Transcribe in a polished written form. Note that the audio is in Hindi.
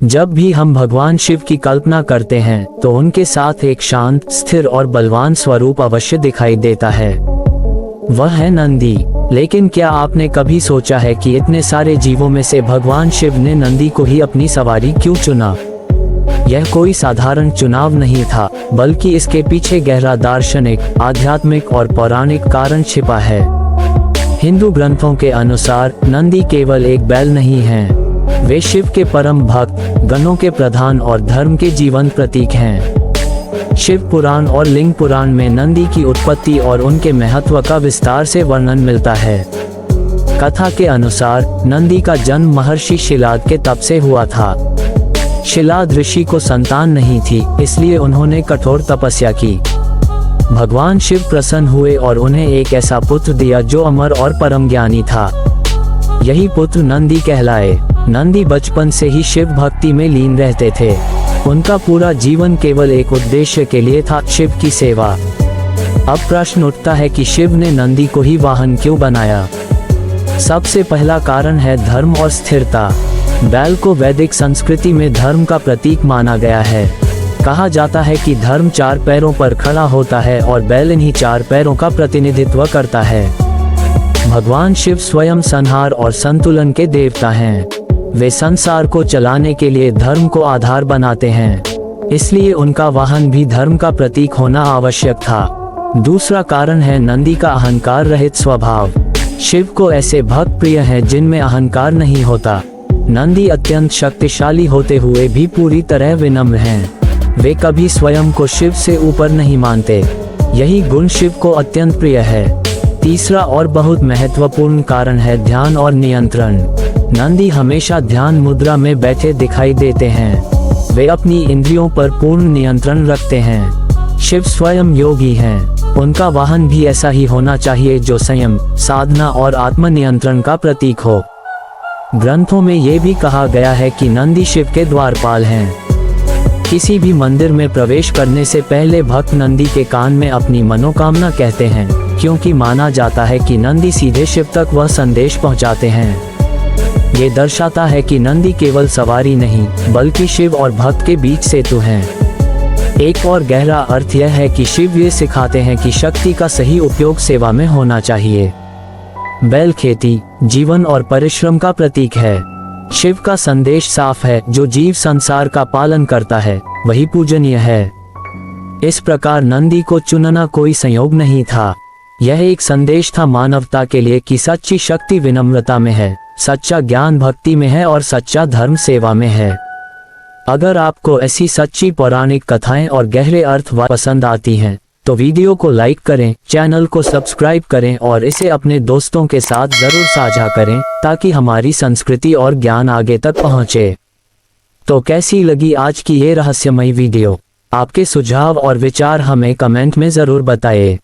जब भी हम भगवान शिव की कल्पना करते हैं तो उनके साथ एक शांत, स्थिर और बलवान स्वरूप अवश्य दिखाई देता है। वह है नंदी। लेकिन क्या आपने कभी सोचा है कि इतने सारे जीवों में से भगवान शिव ने नंदी को ही अपनी सवारी क्यों चुना? यह कोई साधारण चुनाव नहीं था, बल्कि इसके पीछे गहरा दार्शनिक, आध्यात्मिक और पौराणिक कारण छिपा है। हिंदू ग्रंथों के अनुसार नंदी केवल एक बैल नहीं हैं। वे शिव के परम भक्त, गणों के प्रधान और धर्म के जीवन प्रतीक हैं। शिव पुराण और लिंग पुराण में नंदी की उत्पत्ति और उनके महत्व का विस्तार से वर्णन मिलता है। कथा के अनुसार नंदी का जन्म महर्षि शिलाद के तप से हुआ था। शिलाद ऋषि को संतान नहीं थी, इसलिए उन्होंने कठोर तपस्या की। भगवान शिव प्रसन्न हुए और उन्हें एक ऐसा पुत्र दिया जो अमर और परम ज्ञानी था। यही पुत्र नंदी कहलाए। नंदी बचपन से ही शिव भक्ति में लीन रहते थे। उनका पूरा जीवन केवल एक उद्देश्य के लिए था, शिव की सेवा। अब प्रश्न उठता है कि शिव ने नंदी को ही वाहन क्यों बनाया? सबसे पहला कारण है धर्म और स्थिरता। बैल को वैदिक संस्कृति में धर्म का प्रतीक माना गया है। कहा जाता है कि धर्म 4 पैरों पर खड़ा होता है और बैल इन्हीं 4 पैरों का प्रतिनिधित्व करता है। भगवान शिव स्वयं संहार और संतुलन के देवता हैं। वे संसार को चलाने के लिए धर्म को आधार बनाते हैं, इसलिए उनका वाहन भी धर्म का प्रतीक होना आवश्यक था। दूसरा कारण है नंदी का अहंकार रहित स्वभाव। शिव को ऐसे भक्त प्रिय हैं जिनमें अहंकार नहीं होता। नंदी अत्यंत शक्तिशाली होते हुए भी पूरी तरह विनम्र हैं। वे कभी स्वयं को शिव से ऊपर नहीं मानते। यही गुण शिव को अत्यंत प्रिय है। तीसरा और बहुत महत्वपूर्ण कारण है ध्यान और नियंत्रण। नंदी हमेशा ध्यान मुद्रा में बैठे दिखाई देते हैं। वे अपनी इंद्रियों पर पूर्ण नियंत्रण रखते हैं। शिव स्वयं योगी हैं। उनका वाहन भी ऐसा ही होना चाहिए जो संयम, साधना और आत्मनियंत्रण का प्रतीक हो। ग्रंथों में ये भी कहा गया है कि नंदी शिव के द्वारपाल हैं। किसी भी मंदिर में प्रवेश करने से पहले भक्त नंदी के कान में अपनी मनोकामना कहते हैं, क्योंकि माना जाता है कि नंदी सीधे शिव तक वह संदेश पहुंचाते हैं। ये दर्शाता है कि नंदी केवल सवारी नहीं, बल्कि शिव और भक्त के बीच सेतु हैं। एक और गहरा अर्थ यह है कि शिव ये सिखाते हैं कि शक्ति का सही उपयोग सेवा में होना चाहिए। बैल खेती, जीवन और परिश्रम का प्रतीक है। शिव का संदेश साफ है, जो जीव संसार का पालन करता है वही पूजनीय है। इस प्रकार नंदी को चुनना कोई संयोग नहीं था। यह एक संदेश था मानवता के लिए कि सच्ची शक्ति विनम्रता में है, सच्चा ज्ञान भक्ति में है और सच्चा धर्म सेवा में है। अगर आपको ऐसी सच्ची पौराणिक कथाएं और गहरे अर्थ पसंद आती हैं, तो वीडियो को लाइक करें, चैनल को सब्सक्राइब करें और इसे अपने दोस्तों के साथ जरूर साझा करें, ताकि हमारी संस्कृति और ज्ञान आगे तक पहुंचे। तो कैसी लगी आज की ये रहस्यमयी वीडियो? आपके सुझाव और विचार हमें कमेंट में जरूर बताएं।